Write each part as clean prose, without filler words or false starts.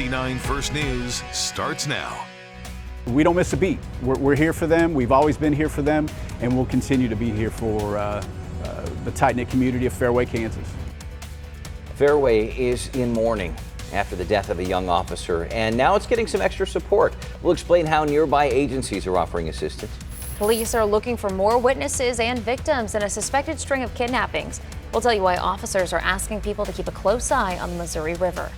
KMBC 9 First News starts now. We don't miss a beat. We're here for them. We've always been here for them, and we'll continue to be here for the tight-knit community of Fairway, Kansas. Fairway is in mourning after the death of a young officer, and now it's getting some extra support. We'll explain how nearby agencies are offering assistance. Police are looking for more witnesses and victims in a suspected string of kidnappings. We'll tell you why officers are asking people to keep a close eye on the Missouri River.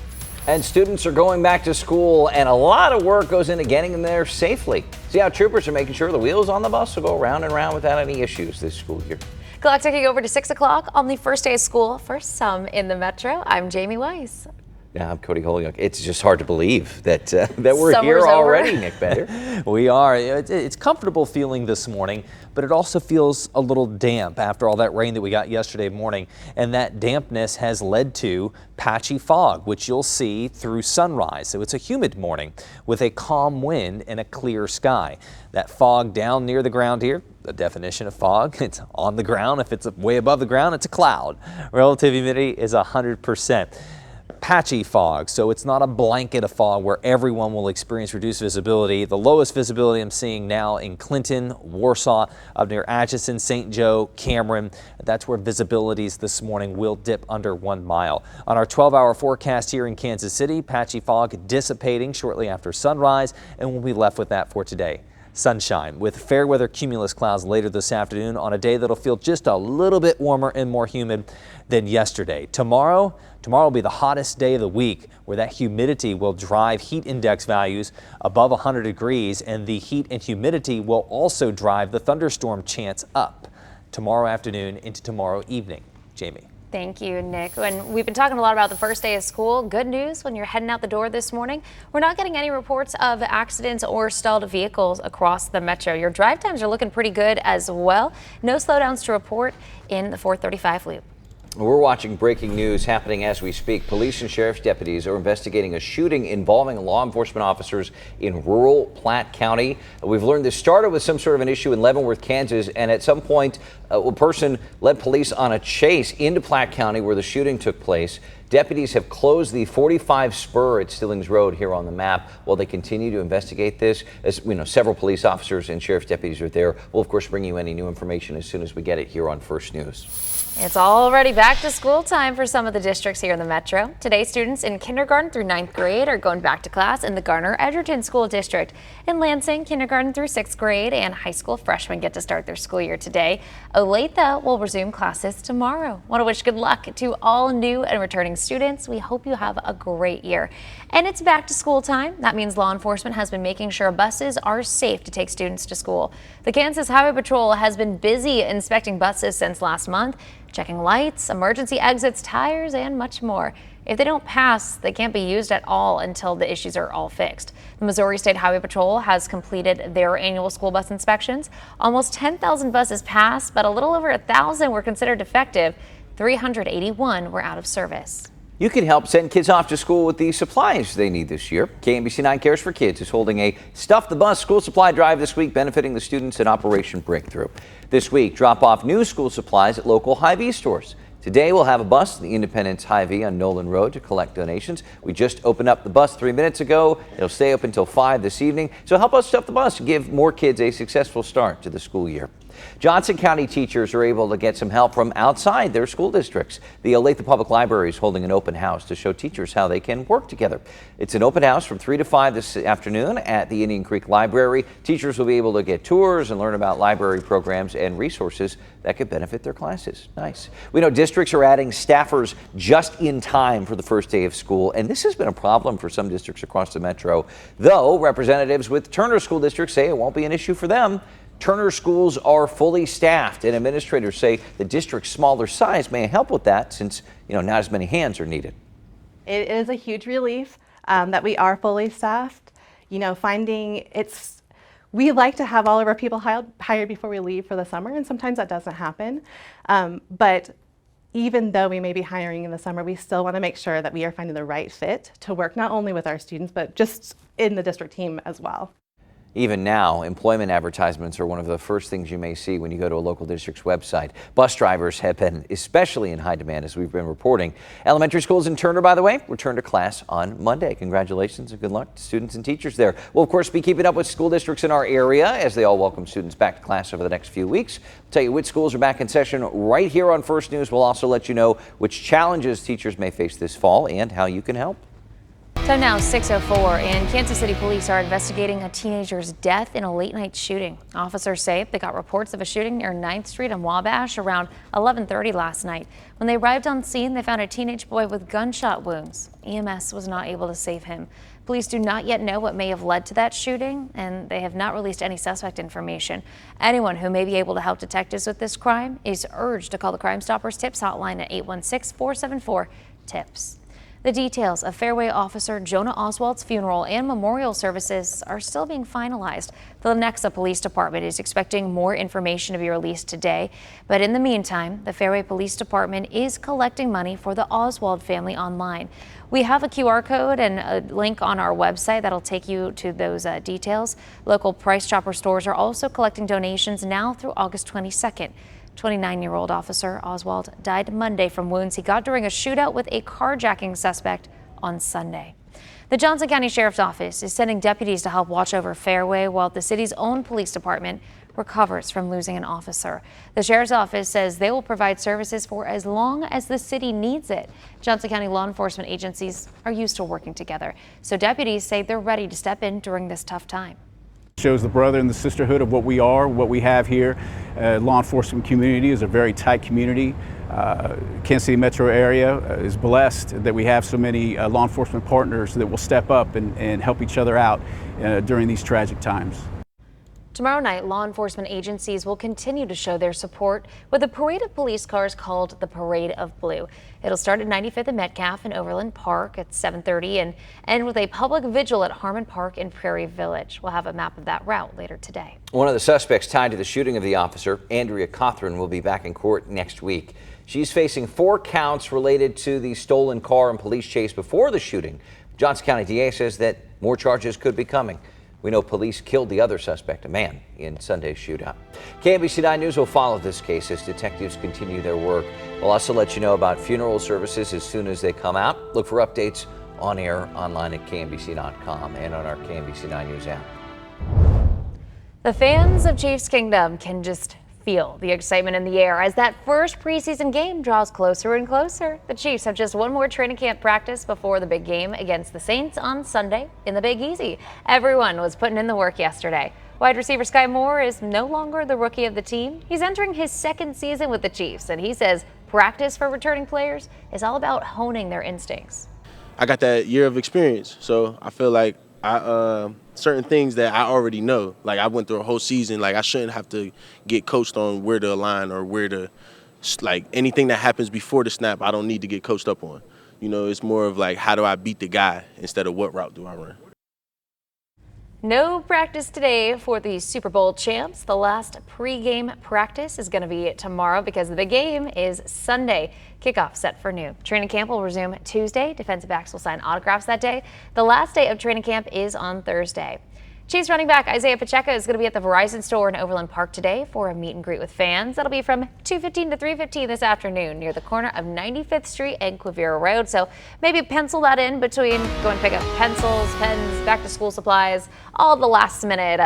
And students are going back to school, and a lot of work goes into getting them there safely. See how troopers are making sure the wheels on the bus will go round and round without any issues this school year. Clock ticking over to 6 o'clock on the first day of school for some in the metro. I'm Jamie Weiss. Yeah, I'm Cody Holyoke. It's just hard to believe that we're Summer's here over. already, Nick Bender. We are. It's comfortable feeling this morning, but it also feels a little damp after all that rain that we got yesterday morning. And that dampness has led to patchy fog, which you'll see through sunrise. So it's a humid morning with a calm wind and a clear sky. That fog down near the ground here, the definition of fog, it's on the ground. If it's way above the ground, it's a cloud. Relative humidity is 100%. Patchy fog, so it's not a blanket of fog where everyone will experience reduced visibility. The lowest visibility I'm seeing now in Clinton, Warsaw, up near Atchison, St. Joe, Cameron. That's where visibilities this morning will dip under 1 mile. On our 12-hour forecast here in Kansas City, patchy fog dissipating shortly after sunrise, and we'll be left with that for today. Sunshine with fair weather cumulus clouds later this afternoon on a day that'll feel just a little bit warmer and more humid than yesterday. Tomorrow will be the hottest day of the week, where that humidity will drive heat index values above 100 degrees, and the heat and humidity will also drive the thunderstorm chance up tomorrow afternoon into tomorrow evening. Jamie. Thank you, Nick. And we've been talking a lot about the first day of school. Good news when you're heading out the door this morning. We're not getting any reports of accidents or stalled vehicles across the metro. Your drive times are looking pretty good as well. No slowdowns to report in the 435 loop. We're watching breaking news happening as we speak. Police and sheriff's deputies are investigating a shooting involving law enforcement officers in rural Platte County. We've learned this started with some sort of an issue in Leavenworth, Kansas, and at some point a person led police on a chase into Platte County where the shooting took place. Deputies have closed the 45 spur at Stillings Road here on the map while they continue to investigate this. As we know, several police officers and sheriff's deputies are there. We'll of course bring you any new information as soon as we get it here on First News. It's already back to school time for some of the districts here in the metro. Today, students in kindergarten through 9th grade are going back to class in the Garner-Edgerton School District. In Lansing, kindergarten through 6th grade and high school freshmen get to start their school year today. Olathe will resume classes tomorrow. Want to wish good luck to all new and returning students. We hope you have a great year. And it's back to school time. That means law enforcement has been making sure buses are safe to take students to school. The Kansas Highway Patrol has been busy inspecting buses since last month, checking lights, emergency exits, tires, and much more. If they don't pass, they can't be used at all until the issues are all fixed. The Missouri State Highway Patrol has completed their annual school bus inspections. Almost 10,000 buses passed, but a little over 1,000 were considered defective. 381 were out of service. You can help send kids off to school with the supplies they need this year. KMBC 9 Cares for Kids is holding a Stuff the Bus school supply drive this week, benefiting the students at Operation Breakthrough. This week, drop off new school supplies at local Hy-Vee stores. Today, we'll have a bus at the Independence Hy-Vee on Nolan Road to collect donations. We just opened up the bus 3 minutes ago. It'll stay open until 5 this evening. So help us stuff the bus to give more kids a successful start to the school year. Johnson County teachers are able to get some help from outside their school districts. The Olathe Public Library is holding an open house to show teachers how they can work together. It's an open house from 3 to 5 this afternoon at the Indian Creek Library. Teachers will be able to get tours and learn about library programs and resources that could benefit their classes. Nice. We know districts are adding staffers just in time for the first day of school, and this has been a problem for some districts across the metro. Though representatives with Turner School District say it won't be an issue for them. Turner schools are fully staffed, and administrators say the district's smaller size may help with that since, not as many hands are needed. It is a huge relief that we are fully staffed. We like to have all of our people hired before we leave for the summer, and sometimes that doesn't happen. But even though we may be hiring in the summer, we still want to make sure that we are finding the right fit to work not only with our students, but just in the district team as well. Even now, employment advertisements are one of the first things you may see when you go to a local district's website. Bus drivers have been especially in high demand, as we've been reporting. Elementary schools in Turner, by the way, return to class on Monday. Congratulations and good luck to students and teachers there. We'll, of course, be keeping up with school districts in our area as they all welcome students back to class over the next few weeks. We'll tell you which schools are back in session right here on First News. We'll also let you know which challenges teachers may face this fall and how you can help. Time now 6:04, and Kansas City police are investigating a teenager's death in a late-night shooting. Officers say they got reports of a shooting near 9th Street in Wabash around 11:30 last night. When they arrived on scene, they found a teenage boy with gunshot wounds. EMS was not able to save him. Police do not yet know what may have led to that shooting, and they have not released any suspect information. Anyone who may be able to help detectives with this crime is urged to call the Crime Stoppers Tips hotline at 816-474-TIPS. The details of Fairway Officer Jonah Oswald's funeral and memorial services are still being finalized. The Lenexa Police Department is expecting more information to be released today. But in the meantime, the Fairway Police Department is collecting money for the Oswald family online. We have a QR code and a link on our website that'll take you to those details. Local Price Chopper stores are also collecting donations now through August 22nd. 29-year-old Officer Oswald died Monday from wounds he got during a shootout with a carjacking suspect on Sunday. The Johnson County Sheriff's Office is sending deputies to help watch over Fairway while the city's own police department recovers from losing an officer. The Sheriff's Office says they will provide services for as long as the city needs it. Johnson County law enforcement agencies are used to working together, so deputies say they're ready to step in during this tough time. Shows the brother and the sisterhood of what we are, what we have here. Law enforcement community is a very tight community. Kansas City metro area is blessed that we have so many law enforcement partners that will step up and help each other out during these tragic times. Tomorrow night, law enforcement agencies will continue to show their support with a parade of police cars called the Parade of Blue. It'll start at 95th and Metcalf in Overland Park at 7:30 and end with a public vigil at Harmon Park in Prairie Village. We'll have a map of that route later today. One of the suspects tied to the shooting of the officer, Andrea Cothran, will be back in court next week. She's facing 4 counts related to the stolen car and police chase before the shooting. Johnson County DA says that more charges could be coming. We know police killed the other suspect, a man, in Sunday's shootout. KMBC 9 News will follow this case as detectives continue their work. We'll also let you know about funeral services as soon as they come out. Look for updates on air, online at KMBC.com and on our KMBC 9 News app. The fans of Chiefs Kingdom can just feel the excitement in the air as that first preseason game draws closer and closer. The Chiefs have just one more training camp practice before the big game against the Saints on Sunday in the Big Easy. Everyone was putting in the work yesterday. Wide receiver Sky Moore is no longer the rookie of the team. He's entering his 2nd season with the Chiefs, and he says practice for returning players is all about honing their instincts. I got that year of experience, so I feel like certain things that I already know. Like I went through a whole season. Like I shouldn't have to get coached on where to align or where to, like anything that happens before the snap, I don't need to get coached up on. You know, it's more of like how do I beat the guy instead of what route do I run. No practice today for the Super Bowl champs. The last pre-game practice is going to be tomorrow because the big game is Sunday. Kickoff set for noon. Training camp will resume Tuesday. Defensive backs will sign autographs that day. The last day of training camp is on Thursday. Chiefs running back Isaiah Pacheco is going to be at the Verizon store in Overland Park today for a meet and greet with fans. That'll be from 2:15 to 3:15 this afternoon near the corner of 95th Street and Quivira Road. So maybe pencil that in between going to pick up pencils, pens, back to school supplies, all the last minute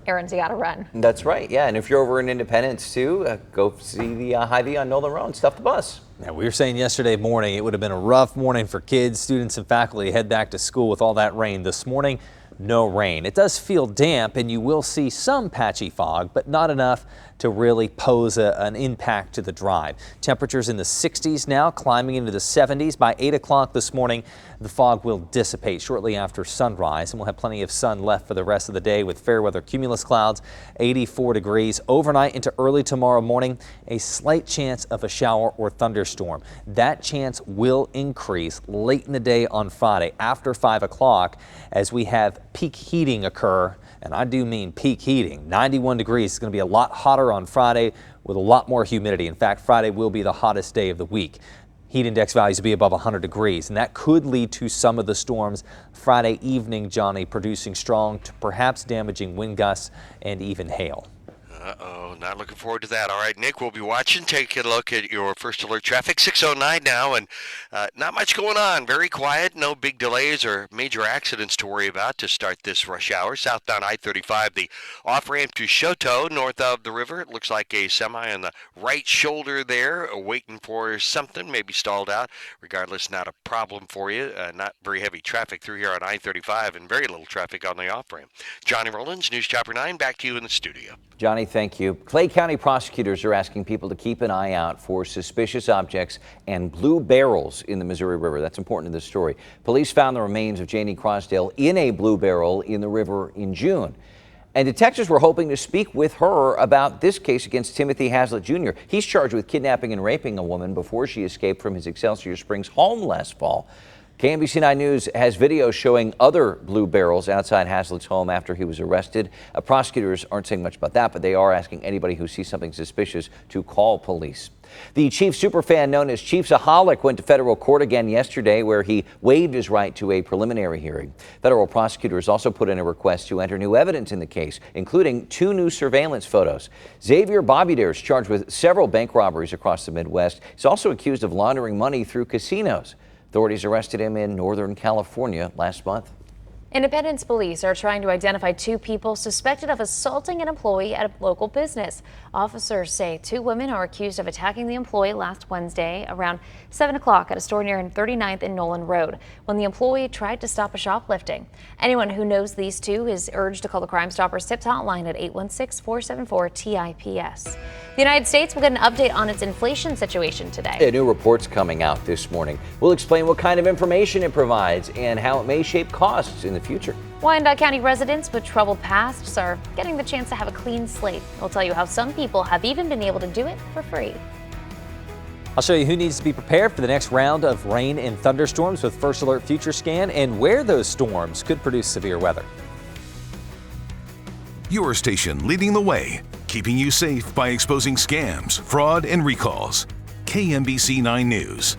errands you got to run. That's right, yeah. And if you're over in Independence too, go see the Hy-Vee on Nolan Road and stuff the bus. Now, we were saying yesterday morning it would have been a rough morning for kids, students, and faculty to head back to school with all that rain. This morning, no rain. It does feel damp and you will see some patchy fog, but not enough to really pose an impact to the drive. Temperatures in the 60s now, climbing into the 70s. By 8 o'clock this morning, the fog will dissipate shortly after sunrise, and we'll have plenty of sun left for the rest of the day with fair weather cumulus clouds, 84 degrees. Overnight into early tomorrow morning, a slight chance of a shower or thunderstorm. That chance will increase late in the day on Friday after 5 o'clock as we have peak heating occur. And I do mean peak heating. 91 degrees is going to be a lot hotter on Friday with a lot more humidity. In fact, Friday will be the hottest day of the week. heat index values to be above 100 degrees, and that could lead to some of the storms Friday evening, Johnny, producing strong to perhaps damaging wind gusts and even hail. Uh-oh, not looking forward to that. All right, Nick, we'll be watching. Take a look at your first alert traffic, 6:09 now, and not much going on. Very quiet, no big delays or major accidents to worry about to start this rush hour. Southbound I-35, the off-ramp to Choteau, north of the river. It looks like a semi on the right shoulder there, waiting for something, maybe stalled out. Regardless, not a problem for you. Not very heavy traffic through here on I-35 and very little traffic on the off-ramp. Johnny Rollins, News Chopper 9, back to you in the studio. Johnny, thank you. Clay County prosecutors are asking people to keep an eye out for suspicious objects and blue barrels in the Missouri River. That's important to this story. Police found the remains of Janie Crosdale in a blue barrel in the river in June. And detectives were hoping to speak with her about this case against Timothy Haslett Jr. He's charged with kidnapping and raping a woman before she escaped from his Excelsior Springs home last fall. KMBC 9 News has video showing other blue barrels outside Haslett's home after he was arrested. Prosecutors aren't saying much about that, but they are asking anybody who sees something suspicious to call police. The Chiefs superfan known as Chiefsaholic went to federal court again yesterday, where he waived his right to a preliminary hearing. Federal prosecutors also put in a request to enter new evidence in the case, including 2 new surveillance photos. Xavier Bobbidaire is charged with several bank robberies across the Midwest. He's also accused of laundering money through casinos. Authorities arrested him in Northern California last month. Independence police are trying to identify 2 people suspected of assaulting an employee at a local business. Officers say 2 women are accused of attacking the employee last Wednesday around 7 o'clock at a store near 39th and Nolan Road when the employee tried to stop a shoplifting. Anyone who knows these 2 is urged to call the Crime Stoppers Tips hotline at 816-474-TIPS. The United States will get an update on its inflation situation today. A new report's coming out this morning. We'll explain what kind of information it provides and how it may shape costs in the future. Wyandotte County residents with troubled pasts are getting the chance to have a clean slate. We'll tell you how some people have even been able to do it for free. I'll show you who needs to be prepared for the next round of rain and thunderstorms with First Alert Future Scan and where those storms could produce severe weather. Your station leading the way, keeping you safe by exposing scams, fraud, and recalls. KMBC 9 News.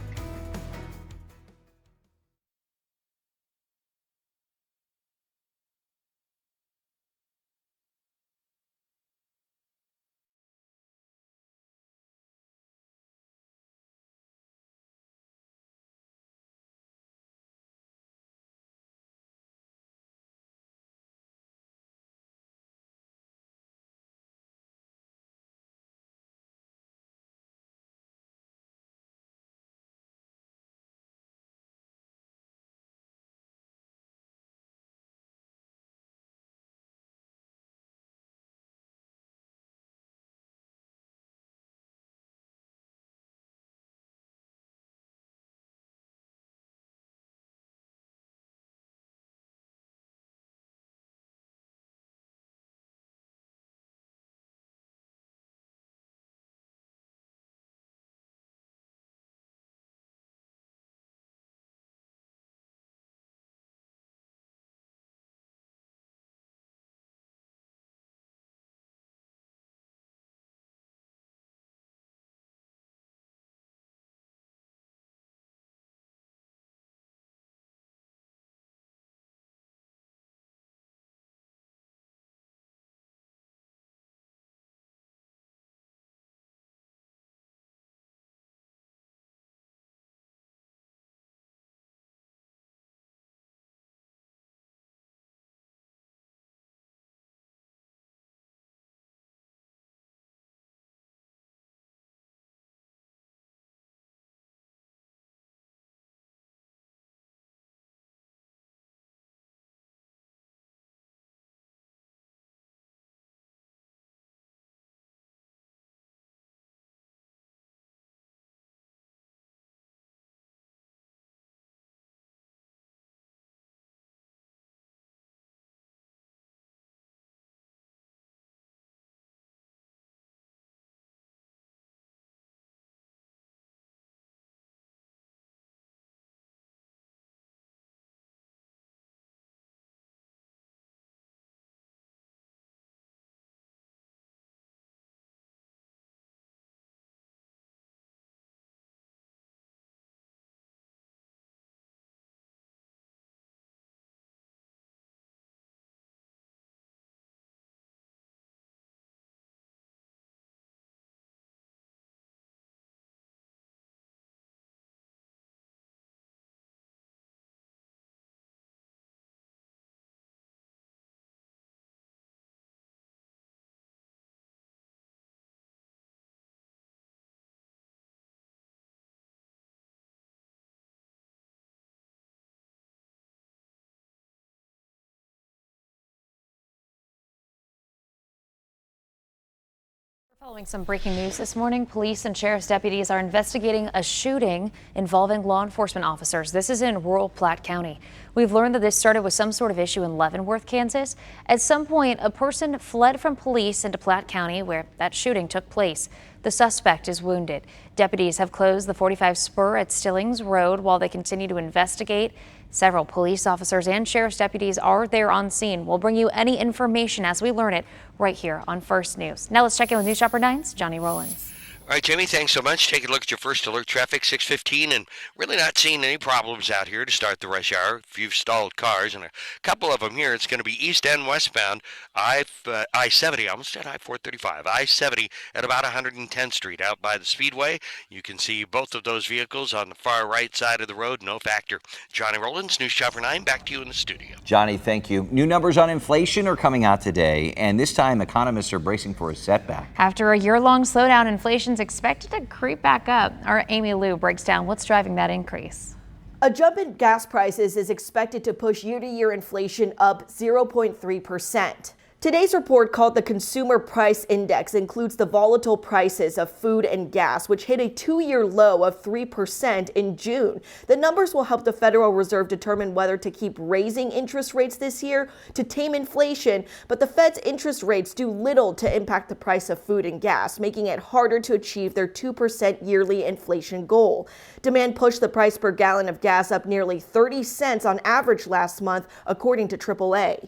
Following some breaking news this morning, police and sheriff's deputies are investigating a shooting involving law enforcement officers. This is in rural Platte County. We've learned that this started with some sort of issue in Leavenworth, Kansas. At some point, a person fled from police into Platte County where that shooting took place. The suspect is wounded. Deputies have closed the 45 spur at Stillings Road while they continue to investigate. Several police officers and sheriff's deputies are there on scene. We'll bring you any information as we learn it right here on First News. Now let's check in with News Shopper 9's Johnny Rollins. All right, Jamie, thanks so much. Take a look at your First Alert traffic, 6:15, and really not seeing any problems out here to start the rush hour. If you've stalled cars, and a couple of them here, it's going to be east and westbound, I-70, almost at I-435, I-70 at about 110th Street out by the Speedway. You can see both of those vehicles on the far right side of the road, no factor. Johnny Rollins, News Shopper 9, back to you in the studio. Johnny, thank you. New numbers on inflation are coming out today, and this time economists are bracing for a setback. After a year-long slowdown, inflation's expected to creep back up. Our Amy Lou breaks down what's driving that increase. A jump in gas prices is expected to push year-to-year inflation up 0.3%. Today's report, called the Consumer Price Index, includes the volatile prices of food and gas, which hit a 2-year low of 3% in June. The numbers will help the Federal Reserve determine whether to keep raising interest rates this year to tame inflation, but the Fed's interest rates do little to impact the price of food and gas, making it harder to achieve their 2% yearly inflation goal. Demand pushed the price per gallon of gas up nearly 30 cents on average last month, according to AAA.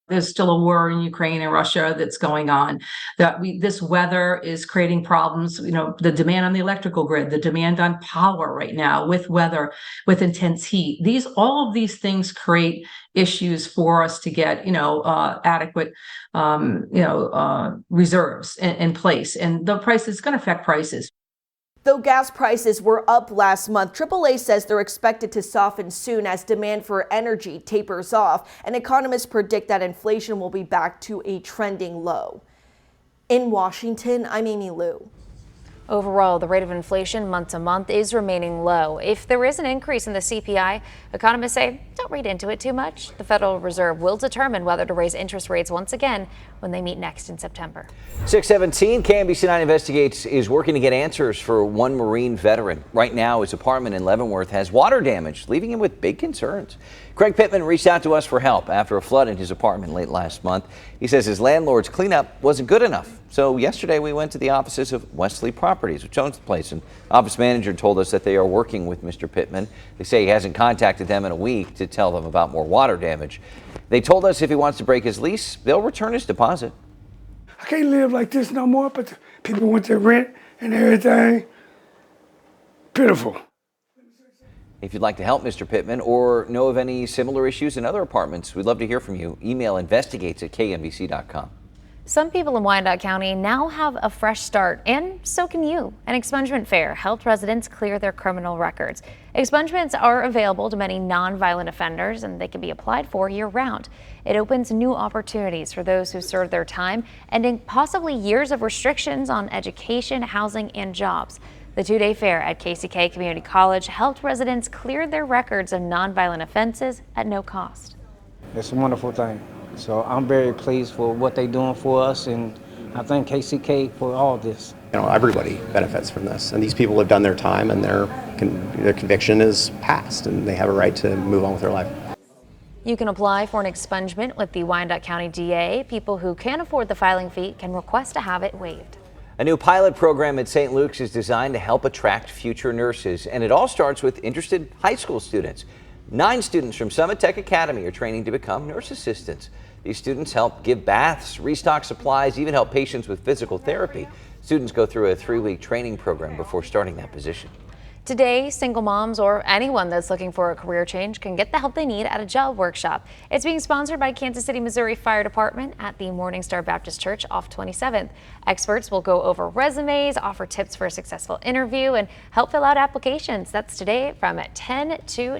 There's still a war in Ukraine and Russia that's going on. This weather is creating problems. You know, the demand on the electrical grid, the demand on power right now with weather, with intense heat. All of these things create issues for us to get, adequate, reserves in place. And the price is going to affect prices. Though gas prices were up last month, AAA says they're expected to soften soon as demand for energy tapers off, and economists predict that inflation will be back to a trending low. In Washington, I'm Amy Lou. Overall, the rate of inflation month to month is remaining low. If there is an increase in the CPI, economists say don't read into it too much. The Federal Reserve will determine whether to raise interest rates once again when they meet next in September. 6:17, KMBC9 Investigates is working to get answers for one Marine veteran. Right now, his apartment in Leavenworth has water damage, leaving him with big concerns. Craig Pittman reached out to us for help after a flood in his apartment late last month. He says his landlord's cleanup wasn't good enough. So yesterday we went to the offices of Wesley Properties, which owns the place, and office manager told us that they are working with Mr. Pittman. They say he hasn't contacted them in a week to tell them about more water damage. They told us if he wants to break his lease, they'll return his deposit. I can't live like this no more, but people want their rent and everything. Pitiful. If you'd like to help Mr. Pittman or know of any similar issues in other apartments, we'd love to hear from you. Email investigates@kmbc.com. Some people in Wyandotte County now have a fresh start, and so can you. An expungement fair helped residents clear their criminal records. Expungements are available to many nonviolent offenders, and they can be applied for year-round. It opens new opportunities for those who served their time, ending possibly years of restrictions on education, housing, and jobs. The two-day fair at KCK Community College helped residents clear their records of nonviolent offenses at no cost. It's a wonderful thing. So I'm very pleased for what they're doing for us, and I thank KCK for all this. Everybody benefits from this, and these people have done their time, and their conviction is passed, and they have a right to move on with their life. You can apply for an expungement with the Wyandotte County DA. People who can't afford the filing fee can request to have it waived. A new pilot program at St. Luke's is designed to help attract future nurses, and it all starts with interested high school students. 9 students from Summit Tech Academy are training to become nurse assistants. These students help give baths, restock supplies, even help patients with physical therapy. Students go through a 3-week training program before starting that position. Today, single moms or anyone that's looking for a career change can get the help they need at a job workshop. It's being sponsored by Kansas City, Missouri Fire Department at the Morningstar Baptist Church off 27th. Experts will go over resumes, offer tips for a successful interview, and help fill out applications. That's today from 10 to 2.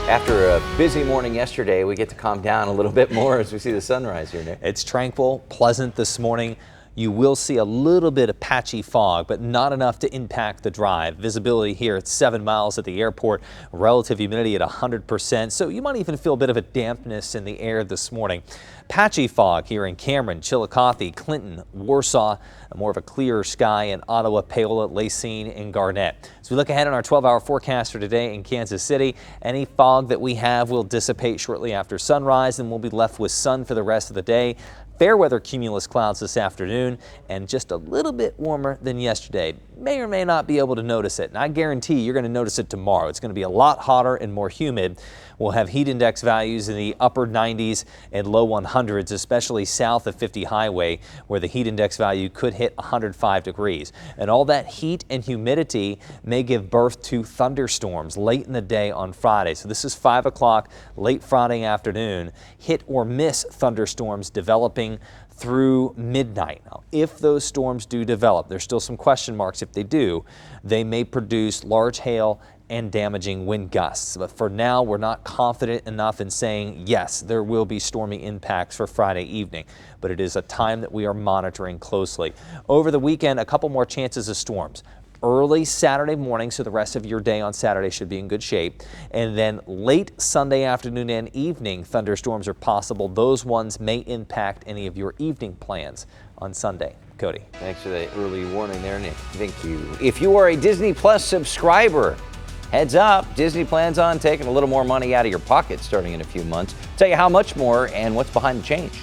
After a busy morning yesterday, we get to calm down a little bit more as we see the sunrise here, Nick. It's tranquil, pleasant this morning. You will see a little bit of patchy fog, but not enough to impact the drive. Visibility here at 7 miles at the airport, relative humidity at 100%, so you might even feel a bit of a dampness in the air this morning. Patchy fog here in Cameron, Chillicothe, Clinton, Warsaw, more of a clearer sky in Ottawa, Paola, Lacine, and Garnett. As we look ahead on our 12-hour forecast for today in Kansas City, any fog that we have will dissipate shortly after sunrise, and we'll be left with sun for the rest of the day. Fair weather cumulus clouds this afternoon and just a little bit warmer than yesterday. May or may not be able to notice it, and I guarantee you're going to notice it tomorrow. It's going to be a lot hotter and more humid. We'll have heat index values in the upper 90s and low 100s, especially south of 50 Highway, where the heat index value could hit 105 degrees. And all that heat and humidity may give birth to thunderstorms late in the day on Friday. So this is 5 o'clock late Friday afternoon. Hit or miss thunderstorms developing through midnight. Now, if those storms do develop, there's still some question marks if they do, they may produce large hail and damaging wind gusts. But for now, we're not confident enough in saying, yes, there will be stormy impacts for Friday evening, but it is a time that we are monitoring closely. Over the weekend, a couple more chances of storms. Early Saturday morning, so the rest of your day on Saturday should be in good shape. And then late Sunday afternoon and evening, thunderstorms are possible. Those ones may impact any of your evening plans on Sunday. Cody. Thanks for the early warning there, Nick. Thank you. If you are a Disney Plus subscriber, heads up, Disney plans on taking a little more money out of your pocket starting in a few months. Tell you how much more and what's behind the change.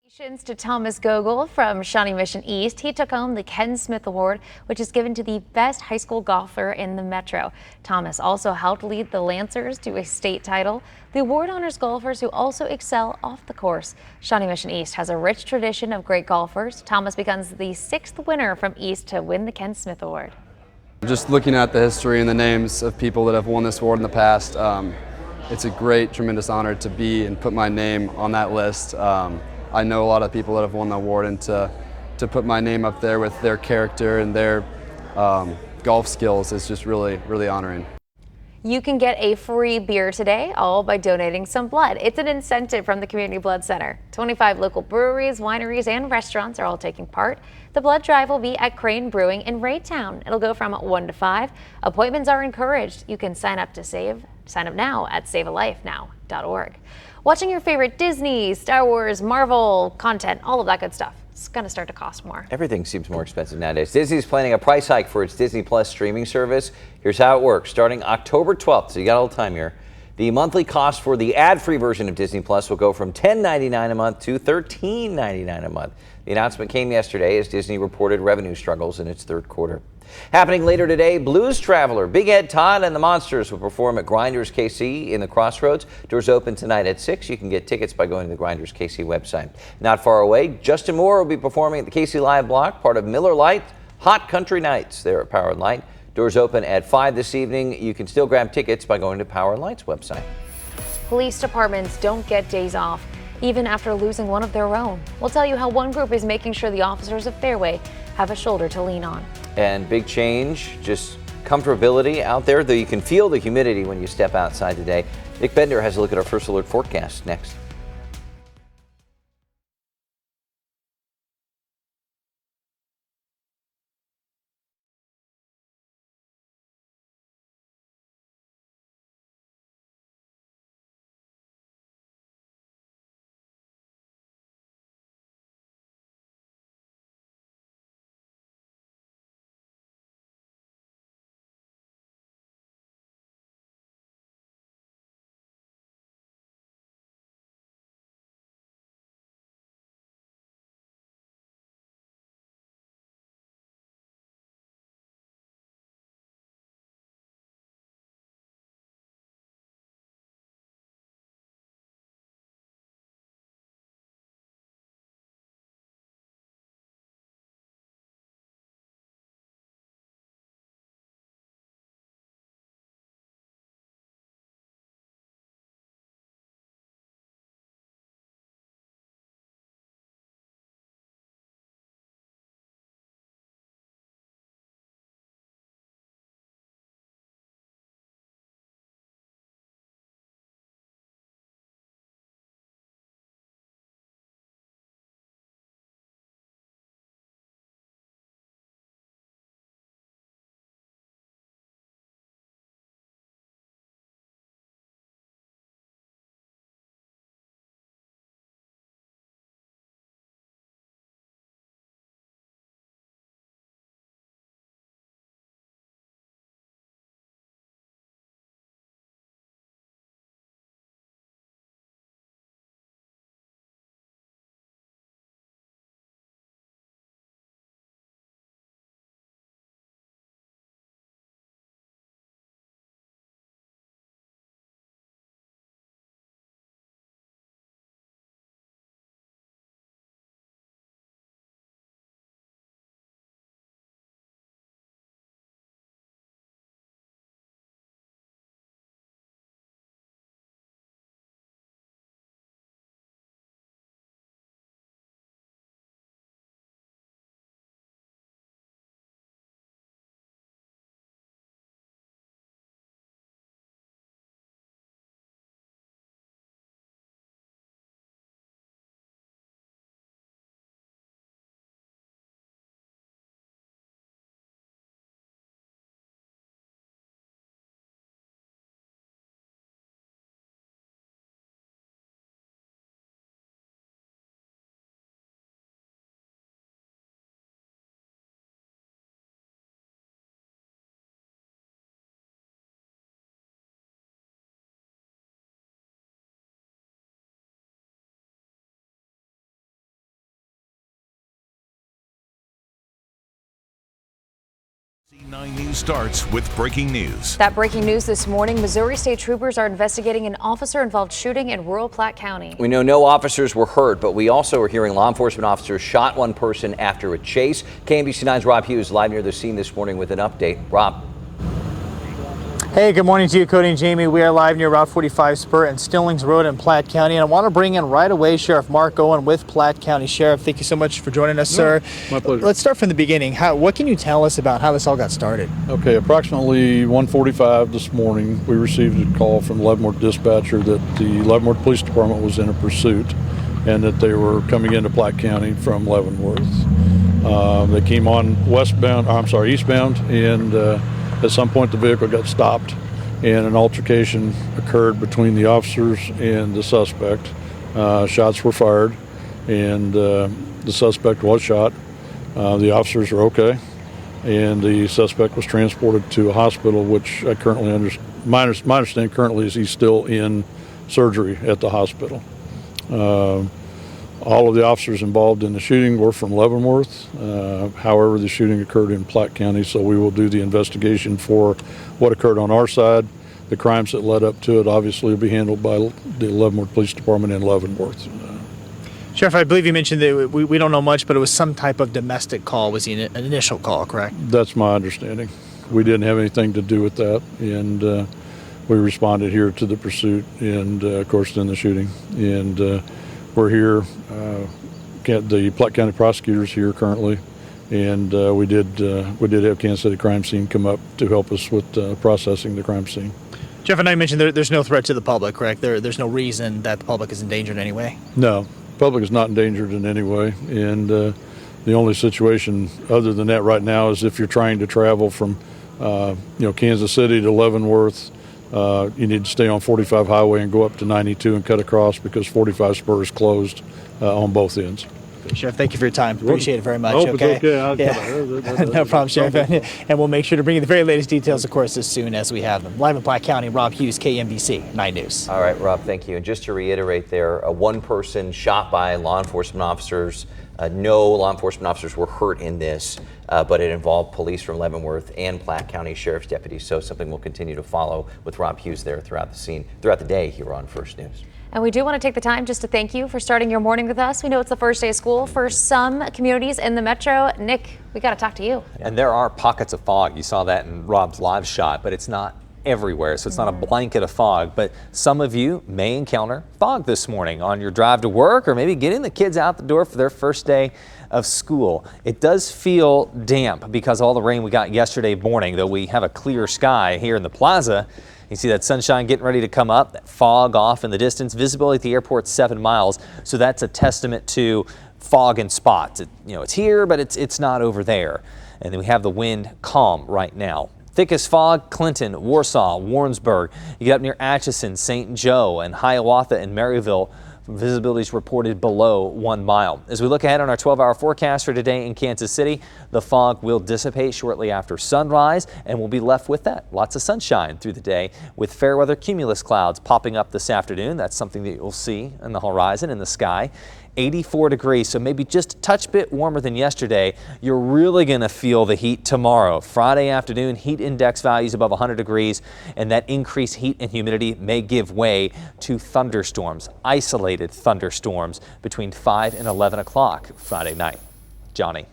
Congratulations to Thomas Gogol from Shawnee Mission East. He took home the Ken Smith Award, which is given to the best high school golfer in the Metro. Thomas also helped lead the Lancers to a state title. The award honors golfers who also excel off the course. Shawnee Mission East has a rich tradition of great golfers. Thomas becomes the 6th winner from East to win the Ken Smith Award. Just looking at the history and the names of people that have won this award in the past, it's a great, tremendous honor to be and put my name on that list. I know a lot of people that have won the award, and to put my name up there with their character and their golf skills is just really, really honoring. You can get a free beer today, all by donating some blood. It's an incentive from the Community Blood Center. 25 local breweries, wineries, and restaurants are all taking part. The blood drive will be at Crane Brewing in Raytown. It'll go from 1 to 5. Appointments are encouraged. You can sign up now at savealifenow.org. Watching your favorite Disney, Star Wars, Marvel content, all of that good stuff. It's going to start to cost more. Everything seems more expensive nowadays. Disney's planning a price hike for its Disney Plus streaming service. Here's how it works. Starting October 12th, so you got a little time here, the monthly cost for the ad-free version of Disney Plus will go from $10.99 a month to $13.99 a month. The announcement came yesterday as Disney reported revenue struggles in its third quarter. Happening later today, Blues Traveler, Big Ed Todd and the Monsters will perform at Grinders KC in the Crossroads. Doors open tonight at 6. You can get tickets by going to the Grinders KC website. Not far away, Justin Moore will be performing at the KC Live Block, part of Miller Lite Hot Country Nights there at Power & Light. Doors open at 5 this evening. You can still grab tickets by going to Power & Light's website. Police departments don't get days off, even after losing one of their own. We'll tell you how one group is making sure the officers of Fairway have a shoulder to lean on. And big change, just comfortability out there, though you can feel the humidity when you step outside today. Nick Bender has a look at our First Alert forecast next. 9 News starts with breaking news. That breaking news this morning, Missouri State Troopers are investigating an officer-involved shooting in rural Platte County. We know no officers were hurt, but we also are hearing law enforcement officers shot one person after a chase. KMBC 9's Rob Hughes live near the scene this morning with an update. Rob. Hey, good morning to you, Cody and Jamie. We are live near Route 45 spur and Stillings Road in Platte County. And I want to bring in right away Sheriff Mark Owen with Platte County Sheriff. Thank you so much for joining us, sir. My pleasure. Let's start from the beginning. What can you tell us about how this all got started? Okay, approximately 1:45 this morning, we received a call from the Leavenworth dispatcher that the Leavenworth Police Department was in a pursuit and that they were coming into Platte County from Leavenworth. They came on eastbound, and at some point the vehicle got stopped and an altercation occurred between the officers and the suspect. Shots were fired and the suspect was shot. The officers are okay and the suspect was transported to a hospital, which I currently my understanding currently is he's still in surgery at the hospital. All of the officers involved in the shooting were from Leavenworth. However, the shooting occurred in Platte County, so we will do the investigation for what occurred on our side. The crimes that led up to it obviously will be handled by the Leavenworth Police Department in Leavenworth. Sheriff, I believe you mentioned that we don't know much, but it was some type of domestic call. Was an initial call, correct? That's my understanding. We didn't have anything to do with that, and we responded here to the pursuit and, of course, then the shooting. And we're here. The Platte County prosecutors here currently, and we did have Kansas City crime scene come up to help us with processing the crime scene. Jeff, I know you mentioned there's no threat to the public, correct? There's no reason that the public is endangered in any way? No, the public is not endangered in any way, and the only situation other than that right now is if you're trying to travel from Kansas City to Leavenworth. You need to stay on 45 highway and go up to 92 and cut across because 45 spur is closed on both ends. Sheriff, thank you for your time. Appreciate it very much. I hope it's okay. Yeah. No problem, Sheriff. And we'll make sure to bring you the very latest details, of course, as soon as we have them. Live in Platte County, Rob Hughes, KMBC 9 News. All right, Rob, thank you. And just to reiterate there, one person shot by law enforcement officers. No law enforcement officers were hurt in this, but it involved police from Leavenworth and Platte County Sheriff's deputies. So something we'll continue to follow with Rob Hughes there throughout the day here on First News. And we do want to take the time just to thank you for starting your morning with us. We know it's the first day of school for some communities in the metro. Nick, we got to talk to you. And there are pockets of fog. You saw that in Rob's live shot, but it's not everywhere, so it's not a blanket of fog. But some of you may encounter fog this morning on your drive to work or maybe getting the kids out the door for their first day of school. It does feel damp because of all the rain we got yesterday morning, though we have a clear sky here in the plaza. You see that sunshine getting ready to come up, that fog off in the distance. Visibility at the airport 7 miles, so that's a testament to fog in spots. It's here, but it's not over there. And then we have the wind calm right now. Thickest fog, Clinton, Warsaw, Warrensburg. You get up near Atchison, St. Joe, and Hiawatha and Maryville. Visibility is reported below 1 mile. As we look ahead on our 12-hour forecast for today in Kansas City, the fog will dissipate shortly after sunrise, and we'll be left with that. Lots of sunshine through the day with fair weather cumulus clouds popping up this afternoon. That's something that you'll see in the horizon in the sky. 84 degrees, so maybe just a touch bit warmer than yesterday. You're really going to feel the heat tomorrow. Friday afternoon, heat index values above 100 degrees, and that increased heat and humidity may give way to thunderstorms, isolated thunderstorms between 5 and 11 o'clock Friday night. Johnny.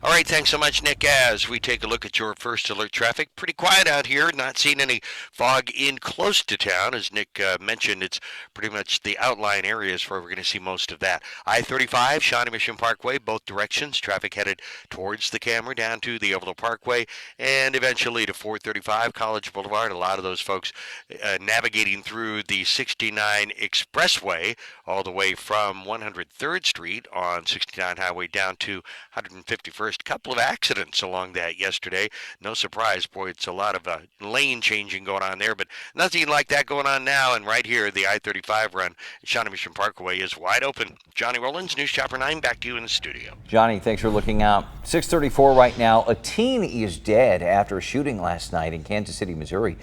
All right, thanks so much, Nick. As we take a look at your first alert traffic, pretty quiet out here, not seeing any fog in close to town. As Nick mentioned, it's pretty much the outlying areas where we're going to see most of that. I-35, Shawnee Mission Parkway, both directions, traffic headed towards the camera down to the Overland Parkway and eventually to 435 College Boulevard. A lot of those folks navigating through the 69 Expressway all the way from 103rd Street on 69 Highway down to 151st. Couple of accidents along that yesterday. No surprise, boy, it's a lot of lane changing going on there, but nothing like that going on now. And right here, the I-35 run at Shawnee Mission Parkway is wide open. Johnny Rollins, News Chopper 9, back to you in the studio. Johnny, thanks for looking out. 6:34 right now. A teen is dead after a shooting last night in Kansas City, Missouri.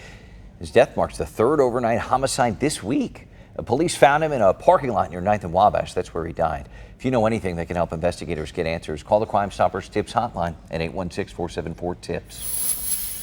His death marks the third overnight homicide this week. Police found him in a parking lot near 9th and Wabash. That's where he died. If you know anything that can help investigators get answers, call the Crime Stoppers Tips hotline at 816-474-TIPS.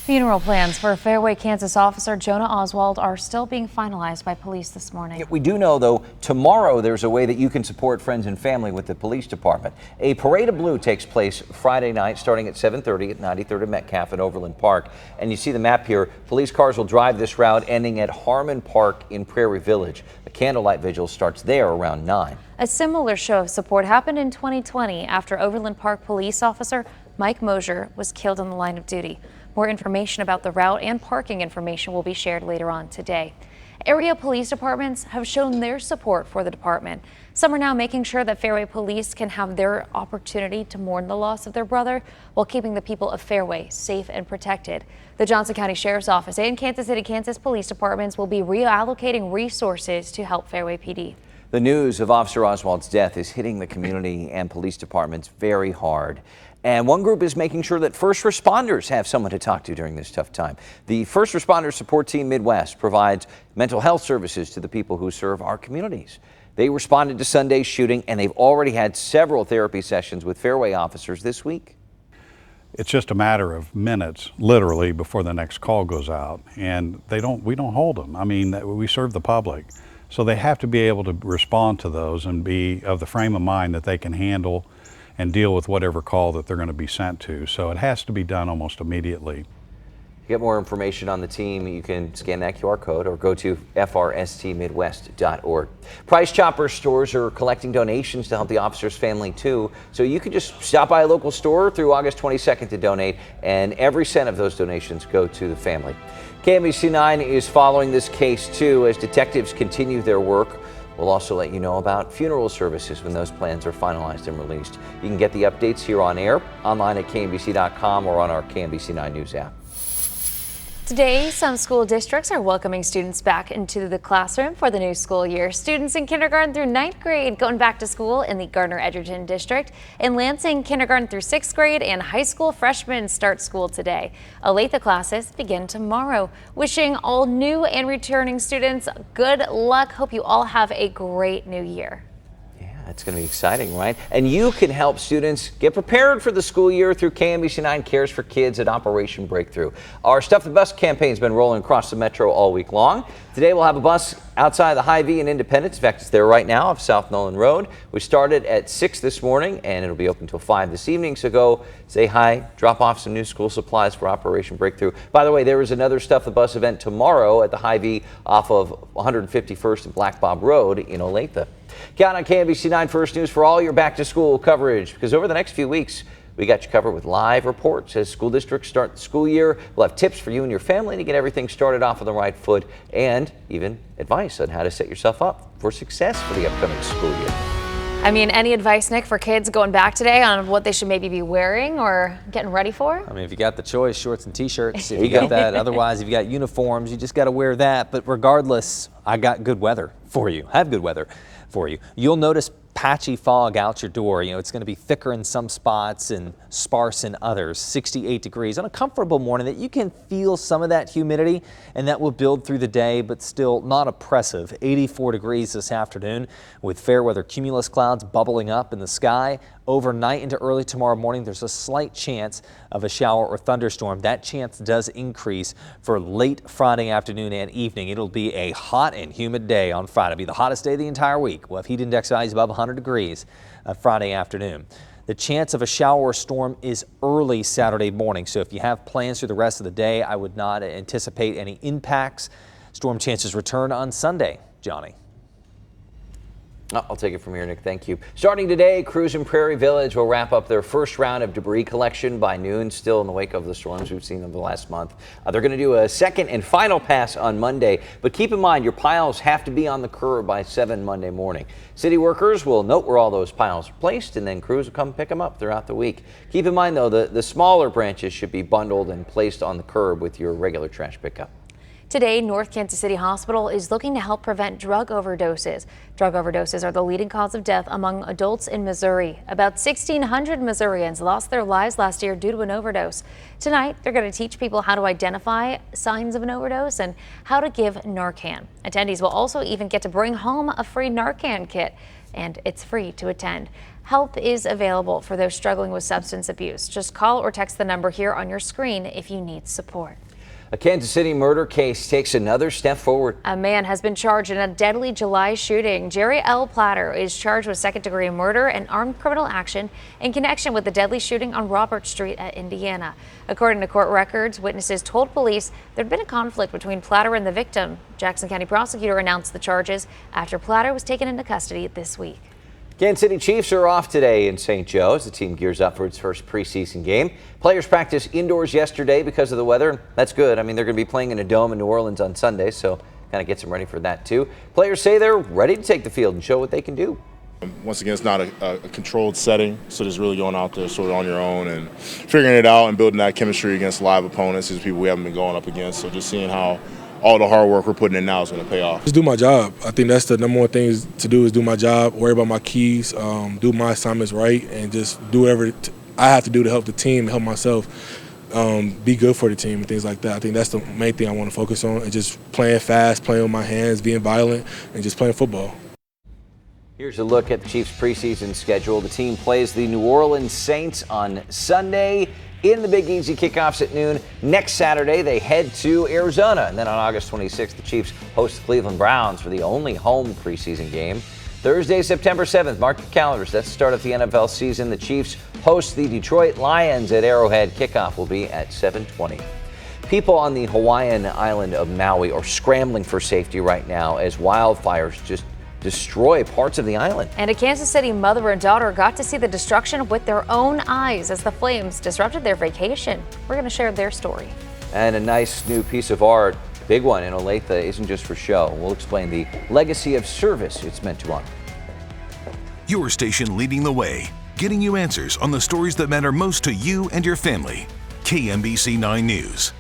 Funeral plans for Fairway, Kansas officer Jonah Oswald are still being finalized by police this morning. We do know, though, tomorrow there's a way that you can support friends and family with the police department. A parade of blue takes place Friday night starting at 7:30 at 93rd and Metcalf in Overland Park. And you see the map here. Police cars will drive this route ending at Harmon Park in Prairie Village. A candlelight vigil starts there around 9. A similar show of support happened in 2020 after Overland Park police officer Mike Mosier was killed in the line of duty. More information about the route and parking information will be shared later on today. Area police departments have shown their support for the department. Some are now making sure that Fairway police can have their opportunity to mourn the loss of their brother while keeping the people of Fairway safe and protected. The Johnson County Sheriff's Office and Kansas City, Kansas police departments will be reallocating resources to help Fairway PD. The news of Officer Oswald's death is hitting the community and police departments very hard. And one group is making sure that first responders have someone to talk to during this tough time. The First Responder Support Team Midwest provides mental health services to the people who serve our communities. They responded to Sunday's shooting, and they've already had several therapy sessions with Fairway officers this week. It's just a matter of minutes, literally, before the next call goes out. And we don't hold them. I mean, we serve the public. So they have to be able to respond to those and be of the frame of mind that they can handle and deal with whatever call that they're going to be sent to. So it has to be done almost immediately. To get more information on the team, you can scan that QR code or go to frstmidwest.org. Price Chopper stores are collecting donations to help the officer's family too. So you can just stop by a local store through August 22nd to donate, and every cent of those donations go to the family. KMBC 9 is following this case too as detectives continue their work. We'll also let you know about funeral services when those plans are finalized and released. You can get the updates here on air, online at KMBC.com, or on our KMBC 9 News app. Today, some school districts are welcoming students back into the classroom for the new school year. Students in kindergarten through 9th grade going back to school in the Garner-Edgerton district. In Lansing, kindergarten through 6th grade and high school freshmen start school today. Olathe classes begin tomorrow. Wishing all new and returning students good luck. Hope you all have a great new year. It's going to be exciting, right? And you can help students get prepared for the school year through KMBC 9 Cares for Kids at Operation Breakthrough. Our Stuff the Bus campaign has been rolling across the metro all week long. Today we'll have a bus outside the Hy-Vee in Independence. In fact, it's there right now off South Nolan Road. We started at 6 this morning and it'll be open until 5 this evening. So go say hi, drop off some new school supplies for Operation Breakthrough. By the way, there is another Stuff the Bus event tomorrow at the Hy-Vee off of 151st and Black Bob Road in Olathe. Count on KMBC 9 First News for all your back-to-school coverage, because over the next few weeks, we got you covered with live reports as school districts start the school year. We'll have tips for you and your family to get everything started off on the right foot, and even advice on how to set yourself up for success for the upcoming school year. I mean, any advice, Nick, for kids going back today on what they should maybe be wearing or getting ready for? I mean, if you got the choice, shorts and t-shirts, if you got that. Otherwise, if you got uniforms, you just got to wear that. But regardless, I got good weather for you. I have good weather for you. You'll notice patchy fog out your door. You know, it's going to be thicker in some spots and sparse in others. 68 degrees on a comfortable morning that you can feel some of that humidity, and that will build through the day, but still not oppressive. 84 degrees this afternoon with fair weather cumulus clouds bubbling up in the sky. Overnight into early tomorrow morning, there's a slight chance of a shower or thunderstorm. That chance does increase for late Friday afternoon and evening. It'll be a hot and humid day on Friday. It'll be the hottest day of the entire week. We'll have heat index values above 100 degrees Friday afternoon. The chance of a shower or storm is early Saturday morning. So if you have plans through the rest of the day, I would not anticipate any impacts. Storm chances return on Sunday. Johnny. I'll take it from here, Nick. Thank you. Starting today, crews in Prairie Village will wrap up their first round of debris collection by noon, still in the wake of the storms we've seen over the last month. They're going to do a second and final pass on Monday, but keep in mind your piles have to be on the curb by 7 Monday morning. City workers will note where all those piles are placed, and then crews will come pick them up throughout the week. Keep in mind, though, the smaller branches should be bundled and placed on the curb with your regular trash pickup. Today, North Kansas City Hospital is looking to help prevent drug overdoses. Drug overdoses are the leading cause of death among adults in Missouri. About 1,600 Missourians lost their lives last year due to an overdose. Tonight, they're going to teach people how to identify signs of an overdose and how to give Narcan. Attendees will also even get to bring home a free Narcan kit, and it's free to attend. Help is available for those struggling with substance abuse. Just call or text the number here on your screen if you need support. A Kansas City murder case takes another step forward. A man has been charged in a deadly July shooting. Jerry L. Platter is charged with second-degree murder and armed criminal action in connection with the deadly shooting on Robert Street at Indiana. According to court records, witnesses told police there'd been a conflict between Platter and the victim. Jackson County prosecutor announced the charges after Platter was taken into custody this week. Kansas City Chiefs are off today in St. Joe as the team gears up for its first preseason game. Players practiced indoors yesterday because of the weather. That's good. I mean, they're going to be playing in a dome in New Orleans on Sunday, so kind of gets them ready for that too. Players say they're ready to take the field and show what they can do. Once again, it's not a controlled setting, so just really going out there sort of on your own and figuring it out and building that chemistry against live opponents, these people we haven't been going up against. So just seeing how all the hard work we're putting in now is going to pay off. Just do my job. I think that's the number one thing to do is do my job, worry about my keys, do my assignments right, and just do whatever I have to do to help the team, help myself, be good for the team and things like that. I think that's the main thing I want to focus on, and just playing fast, playing with my hands, being violent, and just playing football. Here's a look at the Chiefs' preseason schedule. The team plays the New Orleans Saints on Sunday in the Big Easy kickoffs at noon. Next Saturday, they head to Arizona. And then on August 26th, the Chiefs host the Cleveland Browns for the only home preseason game. Thursday, September 7th, mark your calendars. That's the start of the NFL season. The Chiefs host the Detroit Lions at Arrowhead. Kickoff will be at 7:20. People on the Hawaiian island of Maui are scrambling for safety right now as wildfires just destroy parts of the island. And a Kansas City mother and daughter got to see the destruction with their own eyes as the flames disrupted their vacation. We're going to share their story. And a nice new piece of art, big one in Olathe, isn't just for show. We'll explain the legacy of service it's meant to honor. Your station leading the way, getting you answers on the stories that matter most to you and your family. KMBC 9 News.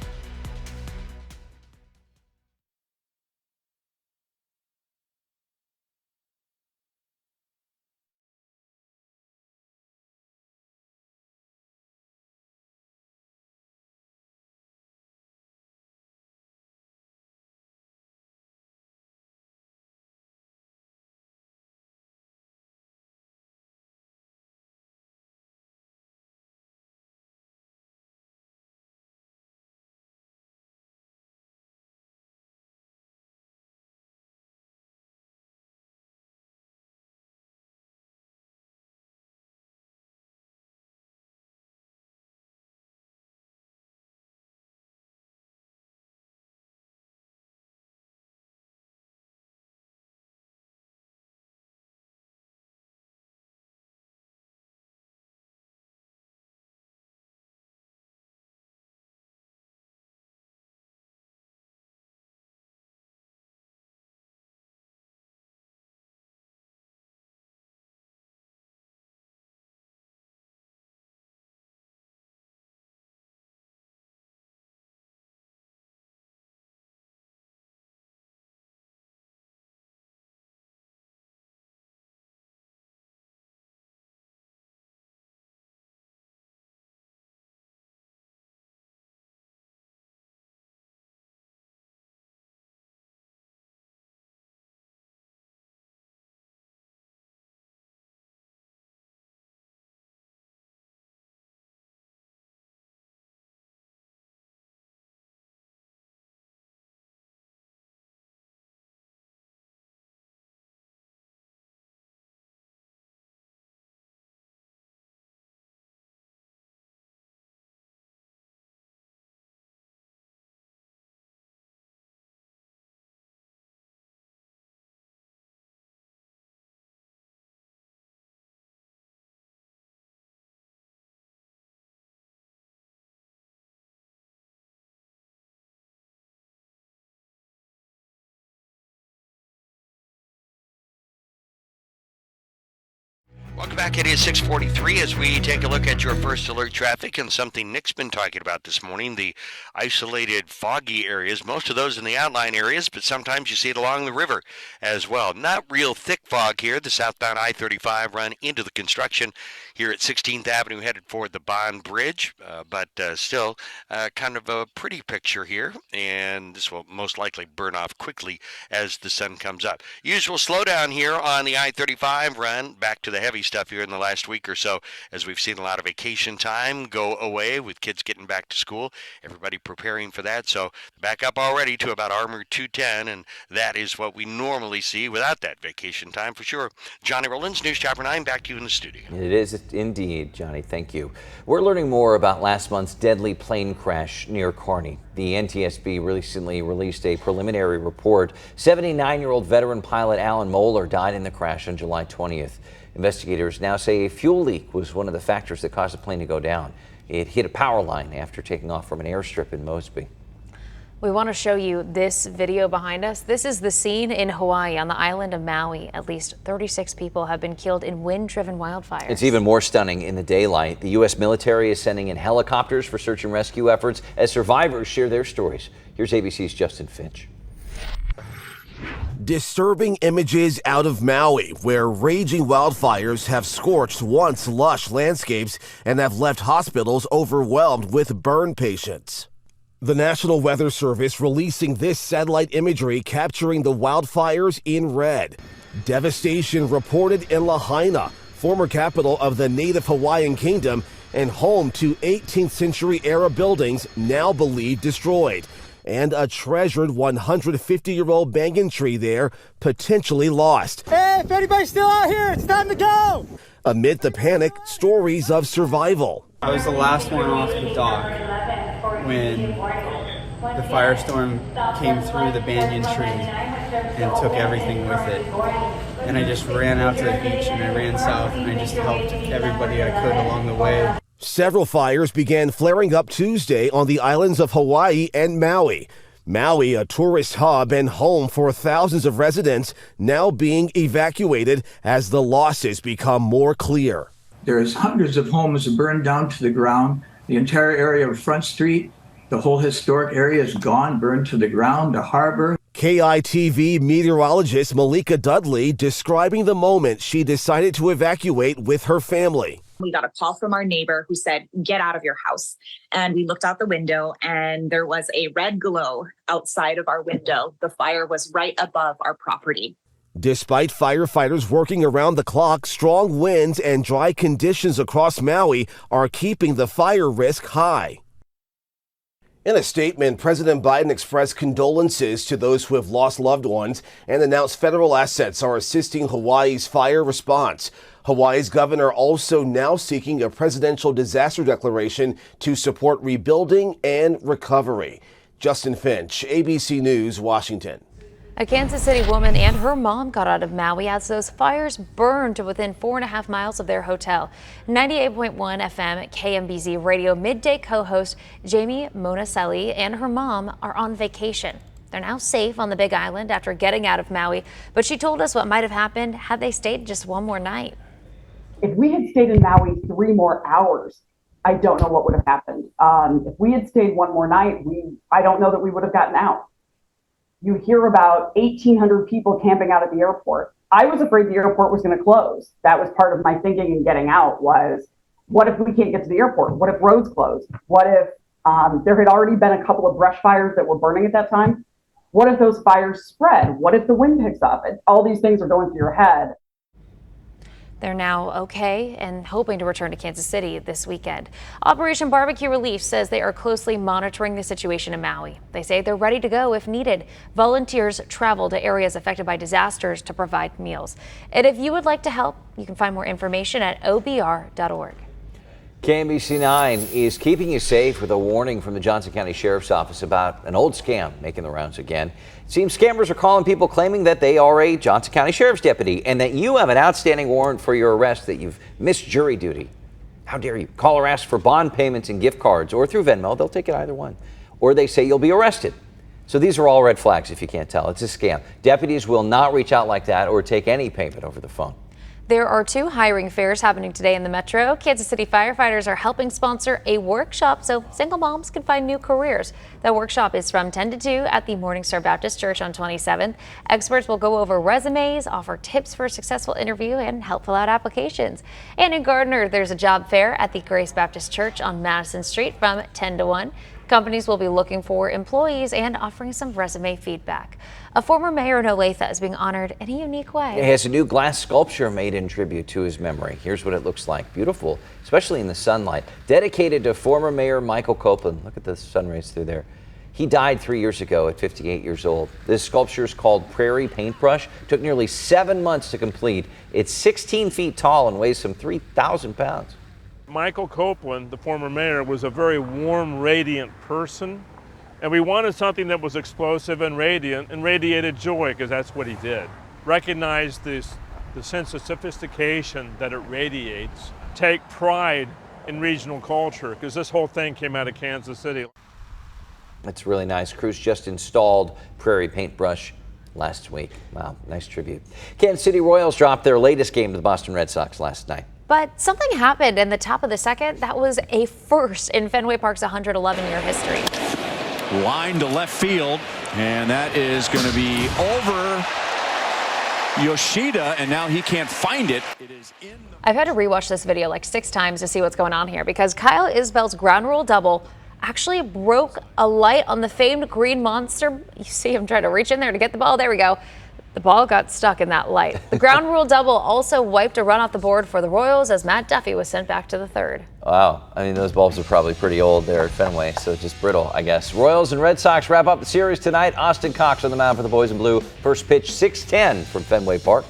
Welcome back. It is 6:43 as we take a look at your first alert traffic and something Nick's been talking about this morning, the isolated foggy areas, most of those in the outlying areas, but sometimes you see it along the river as well. Not real thick fog here. The southbound I-35 run into the construction here at 16th Avenue headed for the Bond Bridge, but still kind of a pretty picture here, and this will most likely burn off quickly as the sun comes up. Usual slowdown here on the I-35 run, back to the heavy stuff here in the last week or so, as we've seen a lot of vacation time go away with kids getting back to school, everybody preparing for that. So back up already to about Armour 210, and that is what we normally see without that vacation time for sure. Johnny Rollins, News Chopper 9, back to you in the studio. It is indeed, Johnny. Thank you. We're learning more about last month's deadly plane crash near Kearney. The NTSB recently released a preliminary report. 79-year-old veteran pilot Alan Moeller died in the crash on July 20th. Investigators now say a fuel leak was one of the factors that caused the plane to go down. It hit a power line after taking off from an airstrip in Mosby. We want to show you this video behind us. This is the scene in Hawaii on the island of Maui. At least 36 people have been killed in wind-driven wildfires. It's even more stunning in the daylight. The U.S. military is sending in helicopters for search and rescue efforts as survivors share their stories. Here's ABC's Justin Finch. Disturbing images out of Maui, where raging wildfires have scorched once lush landscapes and have left hospitals overwhelmed with burn patients. The National Weather Service releasing this satellite imagery capturing the wildfires in red. Devastation reported in Lahaina, former capital of the native Hawaiian kingdom and home to 18th century era buildings now believed destroyed. And a treasured 150-year-old banyan tree there potentially lost. Hey, if anybody's still out here, it's time to go! Amid the panic, stories of survival. I was the last one off the dock when the firestorm came through the banyan tree and took everything with it. And I just ran out to the beach and I ran south and I just helped everybody I could along the way. Several fires began flaring up Tuesday on the islands of Hawaii and Maui. Maui, a tourist hub and home for thousands of residents, now being evacuated as the losses become more clear. There's hundreds of homes burned down to the ground. The entire area of Front Street, the whole historic area is gone, burned to the ground, the harbor. KITV meteorologist Malika Dudley describing the moment she decided to evacuate with her family. We got a call from our neighbor who said, get out of your house. And we looked out the window and there was a red glow outside of our window. The fire was right above our property. Despite firefighters working around the clock, strong winds and dry conditions across Maui are keeping the fire risk high. In a statement, President Biden expressed condolences to those who have lost loved ones and announced federal assets are assisting Hawaii's fire response. Hawaii's governor also now seeking a presidential disaster declaration to support rebuilding and recovery. Justin Finch, ABC News, Washington. A Kansas City woman and her mom got out of Maui as those fires burned to within 4.5 miles of their hotel. 98.1 FM KMBZ radio midday co-host Jamie Monacelli and her mom are on vacation. They're now safe on the Big Island after getting out of Maui, but she told us what might have happened had they stayed just one more night. If we had stayed in Maui 3 more hours, I don't know what would have happened. If we had stayed one more night, I don't know that we would have gotten out. You hear about 1,800 people camping out at the airport. I was afraid the airport was going to close. That was part of my thinking in getting out was, what if we can't get to the airport? What if roads close? What if there had already been a couple of brush fires that were burning at that time? What if those fires spread? What if the wind picks up? All these things are going through your head. They're now okay and hoping to return to Kansas City this weekend. Operation Barbecue Relief says they are closely monitoring the situation in Maui. They say they're ready to go if needed. Volunteers travel to areas affected by disasters to provide meals. And if you would like to help, you can find more information at obr.org. KMBC 9 is keeping you safe with a warning from the Johnson County Sheriff's Office about an old scam making the rounds again. It seems scammers are calling people claiming that they are a Johnson County Sheriff's deputy and that you have an outstanding warrant for your arrest, that you've missed jury duty. How dare you? Call or ask for bond payments and gift cards or through Venmo. They'll take it either one. Or they say you'll be arrested. So these are all red flags if you can't tell. It's a scam. Deputies will not reach out like that or take any payment over the phone. There are 2 hiring fairs happening today in the Metro. Kansas City firefighters are helping sponsor a workshop so single moms can find new careers. The workshop is from 10 to 2 at the Morningstar Baptist Church on 27th. Experts will go over resumes, offer tips for a successful interview, and help fill out applications. And in Gardner, there's a job fair at the Grace Baptist Church on Madison Street from 10 to 1. Companies will be looking for employees and offering some resume feedback. A former mayor in Olathe is being honored in a unique way. He has a new glass sculpture made in tribute to his memory. Here's what it looks like. Beautiful, especially in the sunlight. Dedicated to former Mayor Michael Copeland. Look at the sun rays through there. He died 3 years ago at 58 years old. This sculpture is called Prairie Paintbrush. Took nearly 7 months to complete. It's 16 feet tall and weighs some 3,000 pounds. Michael Copeland, the former mayor, was a very warm, radiant person. And we wanted something that was explosive and radiant and radiated joy, because that's what he did. Recognize the sense of sophistication that it radiates. Take pride in regional culture, because this whole thing came out of Kansas City. That's really nice. Crews just installed Prairie Paintbrush last week. Wow, nice tribute. Kansas City Royals dropped their latest game to the Boston Red Sox last night. But something happened in the top of the second that was a first in Fenway Park's 111-year history. Line to left field, and that is going to be over Yoshida, and now he can't find it. It is in. I've had to rewatch this video like 6 times to see what's going on here, because Kyle Isbell's ground rule double actually broke a light on the famed green monster. You see him trying to reach in there to get the ball. There we go. The ball got stuck in that light. The ground rule double also wiped a run off the board for the Royals as Matt Duffy was sent back to the third. Wow, I mean, those bulbs are probably pretty old there at Fenway, so just brittle, I guess. Royals and Red Sox wrap up the series tonight. Austin Cox on the mound for the Boys in Blue. First pitch 6:10 from Fenway Park.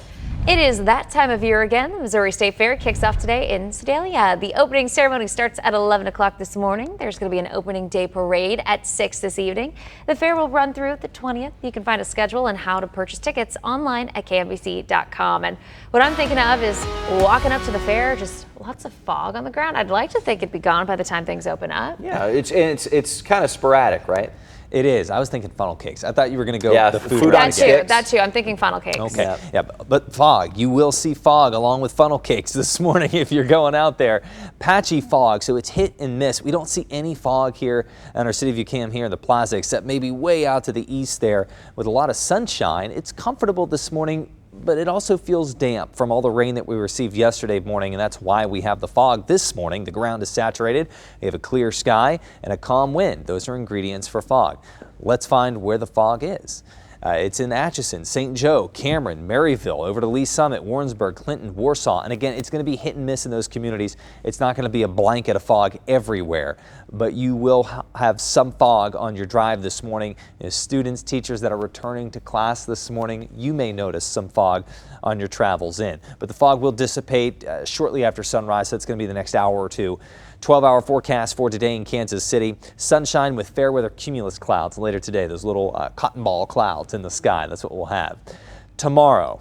It is that time of year again. The Missouri State Fair kicks off today in Sedalia. The opening ceremony starts at 11 o'clock this morning. There's going to be an opening day parade at 6 this evening. The fair will run through the 20th. You can find a schedule and how to purchase tickets online at KMBC.com. And what I'm thinking of is walking up to the fair, just lots of fog on the ground. I'd like to think it'd be gone by the time things open up. Yeah, it's kind of sporadic, right? It is. I was thinking funnel cakes. I thought you were going to go Yeah, the food food on on sticks. That too. I'm thinking funnel cakes. Okay. Yeah, but fog. You will see fog along with funnel cakes this morning if you're going out there. Patchy fog, so it's hit and miss. We don't see any fog here on our City View cam here in the plaza, except maybe way out to the east there with a lot of sunshine. It's comfortable this morning, but it also feels damp from all the rain that we received yesterday morning, and that's why we have the fog this morning. The ground is saturated. We have a clear sky and a calm wind. Those are ingredients for fog. Let's find where the fog is. It's in Atchison, St. Joe, Cameron, Maryville, over to Lee Summit, Warrensburg, Clinton, Warsaw. And again, it's going to be hit and miss in those communities. It's not going to be a blanket of fog everywhere, but you will have some fog on your drive this morning. As students, teachers that are returning to class this morning, you may notice some fog on your travels in. But the fog will dissipate shortly after sunrise, so it's going to be the next hour or two. 12-hour forecast for today in Kansas City. Sunshine with fair weather cumulus clouds later today. Those little cotton ball clouds in the sky. That's what we'll have. Tomorrow,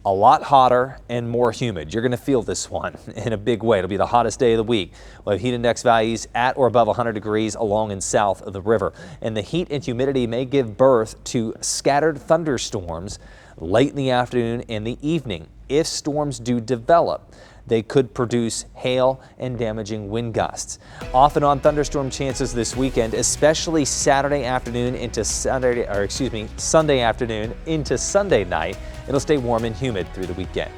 a lot hotter and more humid. You're going to feel this one in a big way. It'll be the hottest day of the week. We'll have heat index values at or above 100 degrees along and south of the river. And the heat and humidity may give birth to scattered thunderstorms late in the afternoon and the evening. If storms do develop, they could produce hail and damaging wind gusts. Off and on thunderstorm chances this weekend, especially Saturday afternoon into Sunday afternoon into Sunday night. It'll stay warm and humid through the weekend.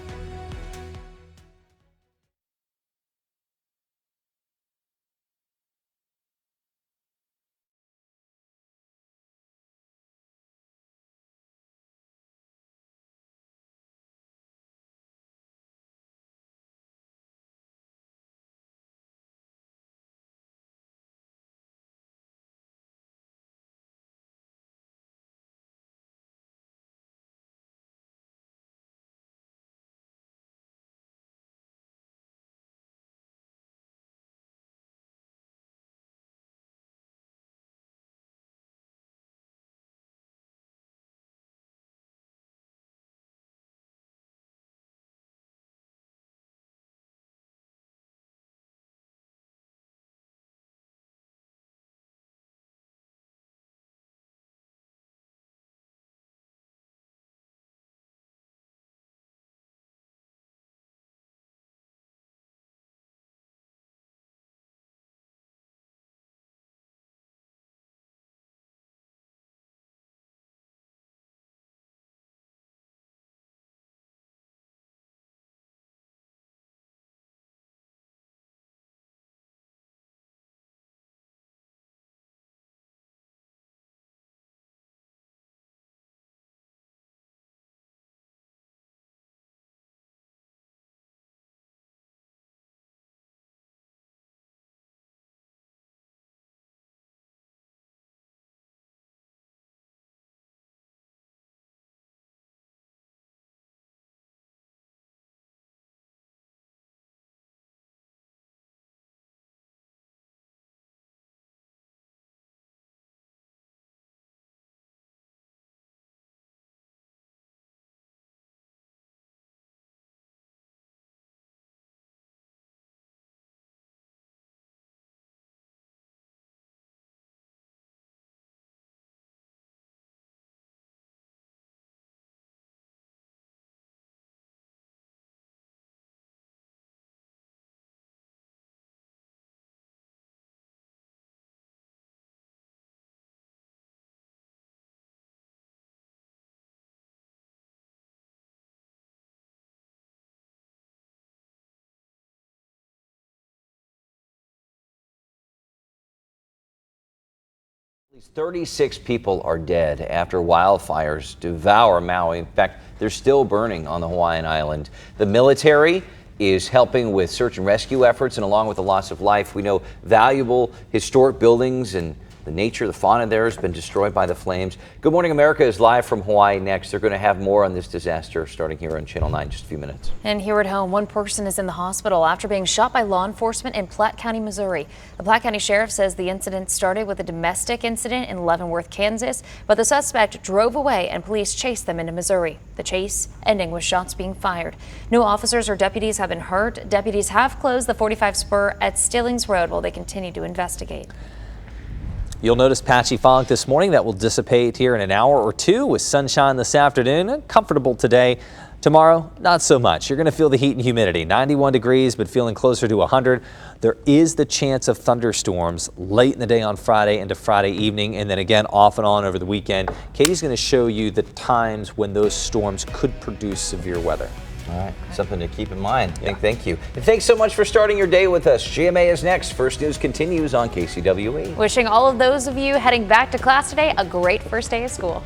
At least 36 people are dead after wildfires devour Maui. In fact, they're still burning on the Hawaiian island. The military is helping with search and rescue efforts, and along with the loss of life, we know valuable historic buildings and the nature, the fauna there has been destroyed by the flames. Good Morning America is live from Hawaii next. They're going to have more on this disaster starting here on Channel 9 in just a few minutes. And here at home, one person is in the hospital after being shot by law enforcement in Platte County, Missouri. The Platte County Sheriff says the incident started with a domestic incident in Leavenworth, Kansas, but the suspect drove away and police chased them into Missouri. The chase ending with shots being fired. No officers or deputies have been hurt. Deputies have closed the 45 spur at Stillings Road while they continue to investigate. You'll notice patchy fog this morning that will dissipate here in an hour or two with sunshine this afternoon. Comfortable today. Tomorrow, not so much. You're going to feel the heat and humidity. 91 degrees, but feeling closer to 100. There is the chance of thunderstorms late in the day on Friday into Friday evening, and then again off and on over the weekend. Katie's going to show you the times when those storms could produce severe weather. All right, something to keep in mind. Yeah. Thank you. And thanks so much for starting your day with us. GMA is next. First News continues on KCWE. Wishing all of those of you heading back to class today a great first day of school.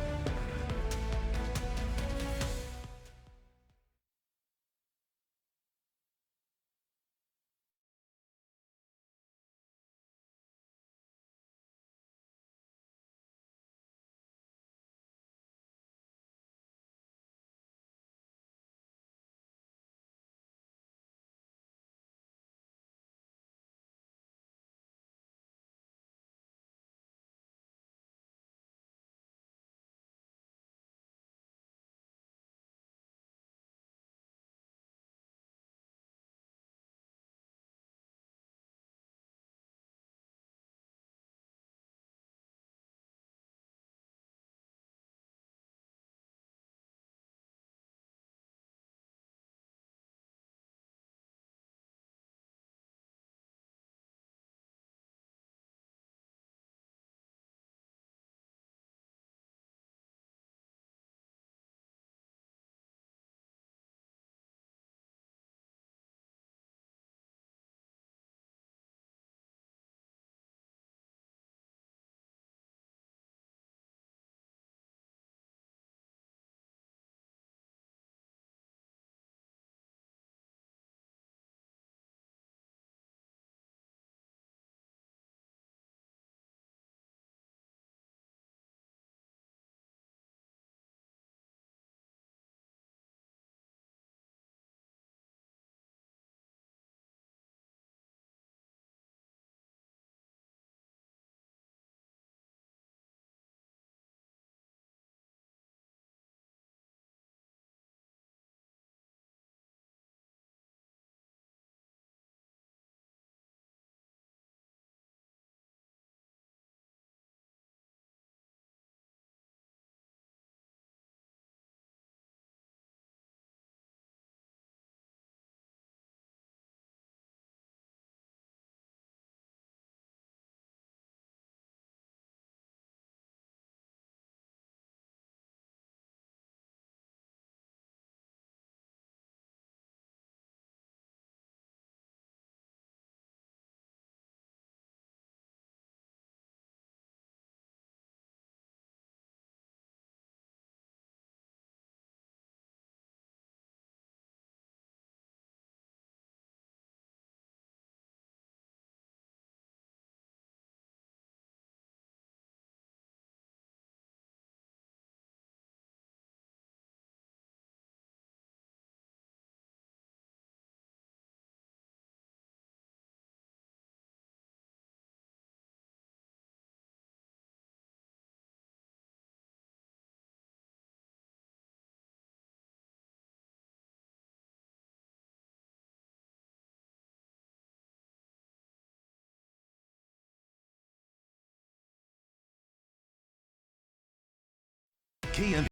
KMBC